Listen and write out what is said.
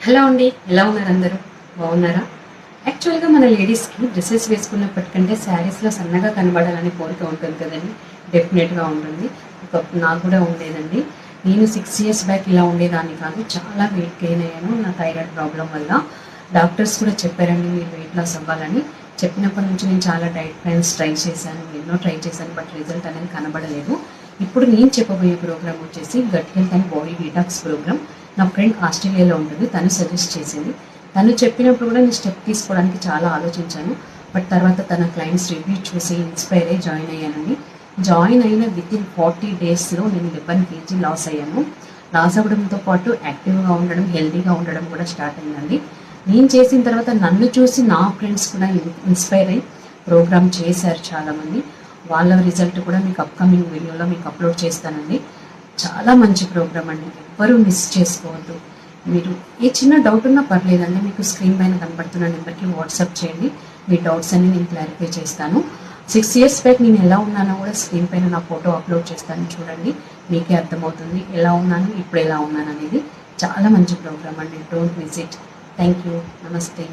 Hello అండి, ఎలా ఉన్నారు అందరూ? బాగున్నారా? యాక్చువల్గా మన లేడీస్కి డ్రెస్సెస్ వేసుకున్నప్పటికంటే శారీస్లో సన్నగా కనబడాలని కోరిక ఉంటుంది కదండి. డెఫినెట్గా ఉంటుంది. నాకు కూడా ఉండేదండి. నేను 6 years బ్యాక్ ఇలా ఉండేదాన్ని కాదు. చాలా వెయిట్ గెయిన్ అయ్యాను నా థైరాయిడ్ ప్రాబ్లం వల్ల. డాక్టర్స్ కూడా చెప్పారండి మీరు వెయిట్ లాస్ అవ్వాలని. చెప్పినప్పటి నుంచి నేను చాలా డైట్ ప్లాన్స్ ట్రై చేశాను, ఎన్నో ట్రై చేశాను, బట్ రిజల్ట్ అనేది కనబడలేదు. ఇప్పుడు నేను చెప్పబోయే ప్రోగ్రామ్ వచ్చేసి gut health and body detox program. నా ఫ్రెండ్ ఆస్ట్రేలియాలో ఉంటుంది, తను సజెస్ట్ చేసింది. తను చెప్పినప్పుడు కూడా నేను స్టెప్ తీసుకోవడానికి చాలా ఆలోచించాను. బట్ తర్వాత తన క్లయింట్స్ రివ్యూ చూసి ఇన్స్పైర్ అయ్యి జాయిన్ అయ్యానండి. జాయిన్ అయిన వితిన్ 40 daysలో నేను 11 kg లాస్ అయ్యాను. లాస్ అవ్వడంతో పాటు యాక్టివ్గా ఉండడం, హెల్తీగా ఉండడం కూడా స్టార్ట్ అయిందండి. నేను చేసిన తర్వాత నన్ను చూసి నా ఫ్రెండ్స్ కూడా ఇన్స్పైర్ అయ్యి ప్రోగ్రామ్ చేశారు చాలామంది. వాళ్ళ రిజల్ట్ కూడా మీకు అప్కమింగ్ వీడియోలో మీకు అప్లోడ్ చేస్తానండి. చాలా మంచి ప్రోగ్రామ్ అండి, ఎవ్వరూ మిస్ చేసుకోవద్దు. మీరు ఏ చిన్న డౌట్ ఉన్నా పర్లేదండి, మీకు స్క్రీన్ పైన కనబడుతున్న నెంబర్కి వాట్సాప్ చేయండి. మీ డౌట్స్ అన్ని నేను క్లారిఫై చేస్తాను. 6 years బ్యాక్ నేను ఎలా ఉన్నానో కూడా స్క్రీన్ పైన నా ఫోటో అప్లోడ్ చేస్తాను, చూడండి. మీకే అర్థమవుతుంది ఎలా ఉన్నాను, ఇప్పుడు ఎలా ఉన్నాను అనేది. చాలా మంచి ప్రోగ్రామ్ అండి, don't miss it. Thank you. నమస్తే.